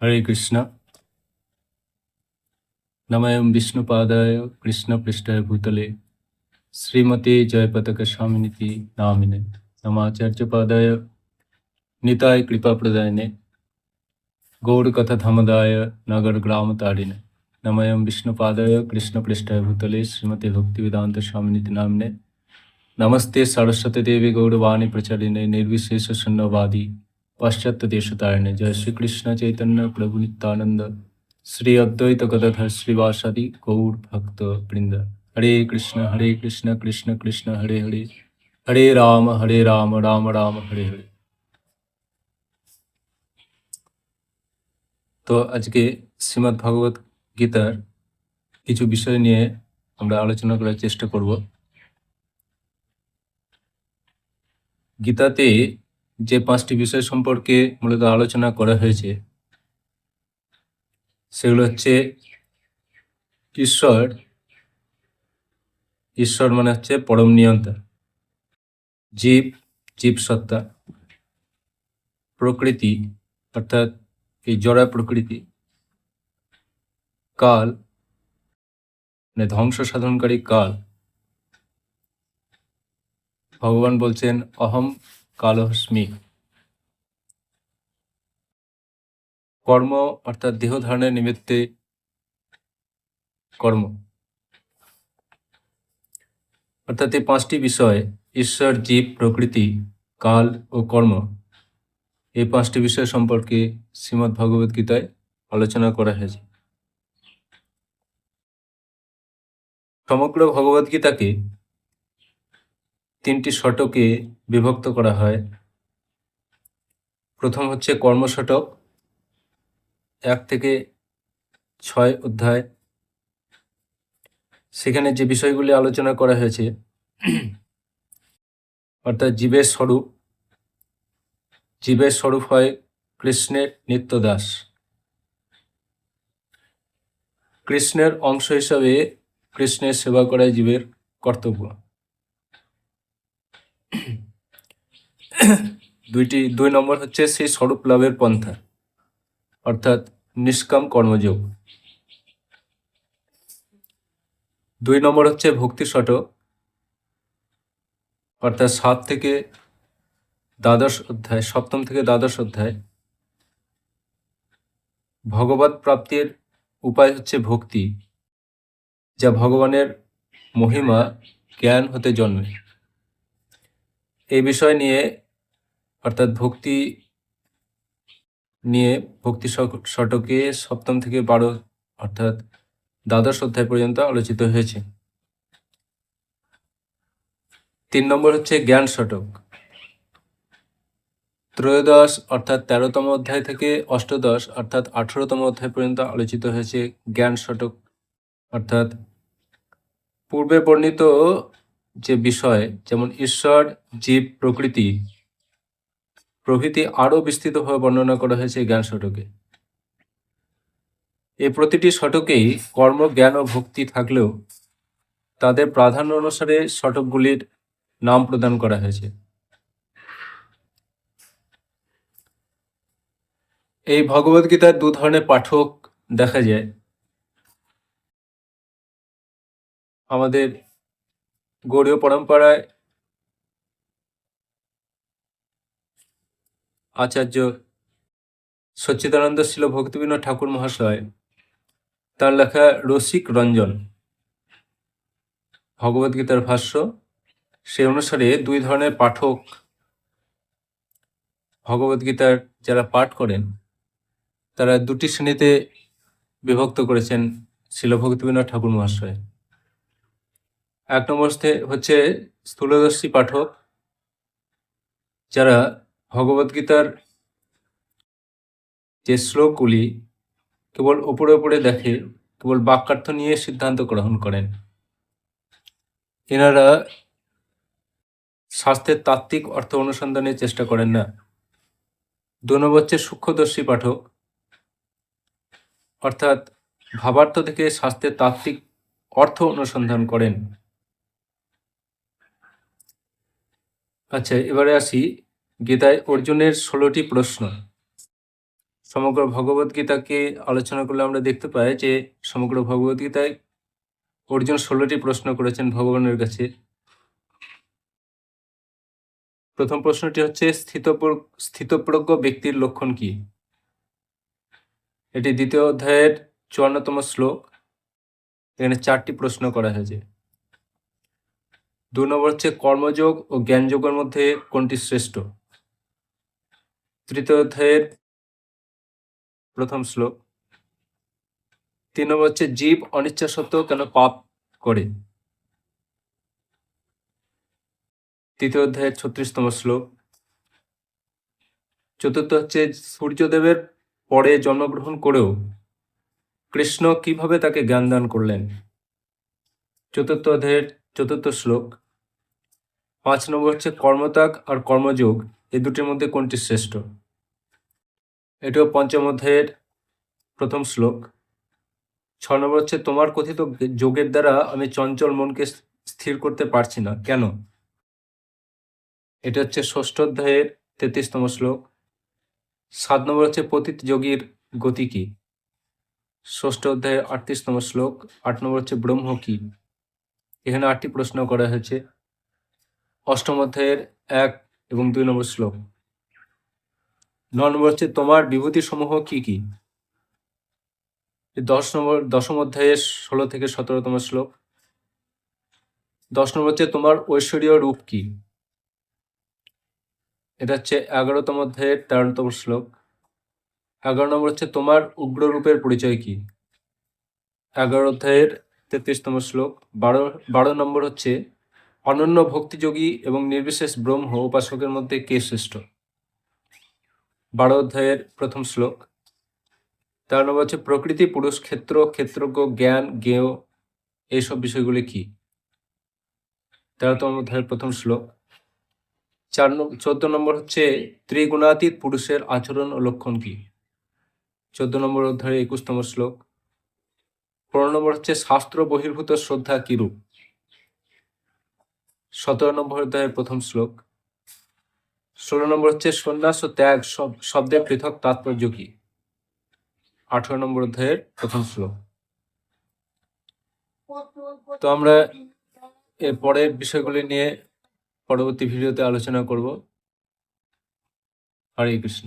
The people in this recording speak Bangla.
হরে কৃষ্ণ। নমঃ বিষ্ণুপাদায় কৃষ্ণপৃষ্ঠায় ভূতলে শ্রীমতী জয়পতাকা স্বামিনীতি নামিনে নমাচার্যপাদায় নিতায় কৃপাপ্রদায়নে গৌড়কথা ধামদায় নগর গ্রাম তারিণে নমঃ বিষ্ণুপাদায় কৃষ্ণপৃষ্ঠায় ভূতলে শ্রীমতী ভক্তিবেদান্ত স্বামিনীতি নামিনে নমস্তে সরস্বতী দেবী গৌরবাণী প্রচারিণে নির্বিশেষ শূন্যবাদী পাশ্চাত্য দেশতারিণে। জয় শ্রীকৃষ্ণ চৈতন্য প্রভু নিত্যানন্দ শ্রী অদ্বৈত গদাধর শ্রীবাসাদি গৌর ভক্ত বৃন্দ। হরে কৃষ্ণ কৃষ্ণ কৃষ্ণ হরে হরে, হরে রাম রাম রাম হরে হরে। তো আজকে শ্রীমদ্ ভগবত গীতার কিছু বিষয় নিয়ে আমরা আলোচনা করার চেষ্টা করব। গীতাতে যে 5টি বিষয় সম্পর্কে মূলত আলোচনা করা হয়েছে সেগুলো হচ্ছে ঈশ্বর মানে হচ্ছে পরম নিয়ন্তা, জীব সত্তা, প্রকৃতি অর্থাৎ এই জড়া প্রকৃতি, কাল মানে ধ্বংস সাধনকারী কাল। ভগবান বলছেন অহম কালহস্মি। কর্ম অর্থাৎ দেহ ধারণের নিমিত্তে কর্ম, অর্থাৎ এই 5টি বিষয় ঈশ্বর, জীব, প্রকৃতি, কাল ও কর্ম, এই 5টি বিষয় সম্পর্কে শ্রীমদ্ ভগবত গীতায় আলোচনা করা হয়েছে। সমগ্র ভগবত গীতাকে 3টি শতকে বিভক্ত করা হয়। প্রথম হচ্ছে কর্মশতক, 1 থেকে 6 অধ্যায়। সেখানে যে বিষয়গুলি আলোচনা করা হয়েছে অর্থাৎ জীবের স্বরূপ হয় কৃষ্ণের নিত্য দাস। কৃষ্ণের অংশ হিসাবে কৃষ্ণের সেবা করাই জীবের কর্তব্য। 2 নম্বর হচ্ছে সেই স্বরূপ লাভের পন্থা অর্থাৎ নিষ্কাম কর্মযোগ। 2 নম্বর হচ্ছে ভক্তি শতক অর্থাৎ 7 থেকে দ্বাদশ অধ্যায়, 7ম থেকে দ্বাদশ অধ্যায়। ভগবত প্রাপ্তির উপায় হচ্ছে ভক্তি, যা ভগবানের মহিমা জ্ঞান হতে জন্মে। এই বিষয় নিয়ে অর্থাৎ ভক্তি নিয়ে ভক্তি শতকে 7ম থেকে 12 অর্থাৎ দ্বাদশ অধ্যায় পর্যন্ত আলোচিত হয়েছে। 3 নম্বর হচ্ছে জ্ঞান শতক, ত্রয়োদশ অর্থাৎ 13তম অধ্যায় থেকে অষ্টদশ অর্থাৎ 18তম অধ্যায় পর্যন্ত আলোচিত হয়েছে জ্ঞান শতক। অর্থাৎ পূর্বে বর্ণিত যে বিষয় যেমন ঈশ্বর, জীব, প্রকৃতি প্রভৃতি আরও বিস্তৃতভাবে বর্ণনা করা হয়েছে জ্ঞান শতকে। এই প্রতিটি শতকেই কর্ম, জ্ঞান ও ভক্তি থাকলেও তাদের প্রাধান্য অনুসারে শতকগুলির নাম প্রদান করা হয়েছে। এই ভগবদ্গীতার 2 ধরনের পাঠক দেখা যায়। আমাদের গৌড়ীয় পরম্পরায় আচার্য সচ্চিদানন্দ শিল ভক্তিবিনোদ ঠাকুর মহাশয় তার লেখা রসিক রঞ্জন ভগবদ্গীতার ভাষ্য, সে অনুসারে 2 ধরনের পাঠক ভগবদ্গীতার যারা পাঠ করেন তারা 2টি শ্রেণীতে বিভক্ত করেছেন শিল ভক্তিবিনোদ ঠাকুর মহাশয়। 1 নম্বর হচ্ছে স্থূলদর্শী পাঠক, যারা ভগবদ্গীতার যে শ্লোকগুলি কেবল ওপরে দেখে, কেবল বাক্যার্থ নিয়ে সিদ্ধান্ত গ্রহণ করেন। এনারা শাস্ত্রের তাত্ত্বিক অর্থ অনুসন্ধানের চেষ্টা করেন না। 2 নম্বর হচ্ছে সূক্ষ্মদর্শী পাঠক, অর্থাৎ ভাবার্থ থেকে শাস্ত্রের তাত্ত্বিক অর্থ অনুসন্ধান করেন। আচ্ছা, এবারে আসি গীতায় অর্জুনের 16টি প্রশ্ন। সমগ্র ভগবদ্গীতাকে আলোচনা করলে আমরা দেখতে পাই যে সমগ্র ভগবদ্গীতায় অর্জুন 16টি প্রশ্ন করেছেন ভগবানের কাছে। প্রথম প্রশ্নটি হচ্ছে স্থিতপ্রজ্ঞ ব্যক্তির লক্ষণ কি? এটি দ্বিতীয় অধ্যায়ের 54তম শ্লোক। এখানে 4টি প্রশ্ন করা হয়েছে। 2 নম্বর হচ্ছে কর্মযোগ ও জ্ঞানযোগের মধ্যে কোনটি শ্রেষ্ঠ? তৃতীয় অধ্যায়ের প্রথম শ্লোক। 3 নম্বর হচ্ছে জীব অনিচ্ছা সত্ত্বেও কেন পাপ করে? তৃতীয় অধ্যায়ের 36তম শ্লোক। চতুর্থ হচ্ছে সূর্যদেবের পরে জন্মগ্রহণ করেও কৃষ্ণ কিভাবে তাকে জ্ঞান দান করলেন? চতুর্থ অধ্যায়ের 4র্থ শ্লোক। 5 নম্বর হচ্ছে কর্মত্যাগ আর কর্মযোগ এই দুটির মধ্যে কোনটি শ্রেষ্ঠ? এটিও 5ম অধ্যায়ের প্রথম শ্লোক। 6 নম্বর হচ্ছে তোমার কথিত যোগের দ্বারা আমি চঞ্চল মনকে স্থির করতে পারছি না, কেন? এটা হচ্ছে 6ষ্ঠ অধ্যায়ের 33তম শ্লোক। 7 নম্বর হচ্ছে পতিত যোগীর গতি কি? 6ষ্ঠ অধ্যায়ের 38তম শ্লোক। 8 নম্বর হচ্ছে ব্রহ্ম কি? এখানে 8টি প্রশ্ন করা হয়েছে। 8ম অধ্যায়ের 1 এবং 2 নম্বর শ্লোক। 9 নম্বর হচ্ছে তোমার বিভূতি সমূহ কি কি? 10ম অধ্যায়ের 16 থেকে 17তম শ্লোক। 10 নম্বর হচ্ছে তোমার ঐশ্বরীয় রূপ কি? এটা হচ্ছে 11তম অধ্যায়ের 13তম শ্লোক। 11 নম্বর হচ্ছে তোমার উগ্র রূপের পরিচয় কি? 11 অধ্যায়ের 33তম শ্লোক। 12 নম্বর হচ্ছে অনন্য ভক্তিযোগী এবং নির্বিশেষ ব্রহ্ম উপাসকের মধ্যে কে শ্রেষ্ঠ? 12 অধ্যায়ের প্রথম শ্লোক। 13 নম্বর হচ্ছে প্রকৃতি, পুরুষ, ক্ষেত্র, ক্ষেত্রজ্ঞ, জ্ঞান, জ্ঞেয় এইসব বিষয়গুলি কি? 13তম অধ্যায়ের প্রথম শ্লোক। 14 নম্বর হচ্ছে ত্রিগুণাতীত পুরুষের আচরণ ও লক্ষণ কি? 14 নম্বর অধ্যায়ের 21তম শ্লোক। 15 নম্বর হচ্ছে শাস্ত্র বহির্ভূত শ্রদ্ধা কিরূপ? 17 নম্বর অধ্যায়ের প্রথম শ্লোক। 16 নম্বর হচ্ছে সন্ন্যাস ও ত্যাগ শব্দের পৃথক তাৎপর্য কি? 18 নম্বর অধ্যায়ের প্রথম শ্লোক। তো আমরা এর পরের বিষয়গুলি নিয়ে পরবর্তী ভিডিওতে আলোচনা করব। হরে কৃষ্ণ।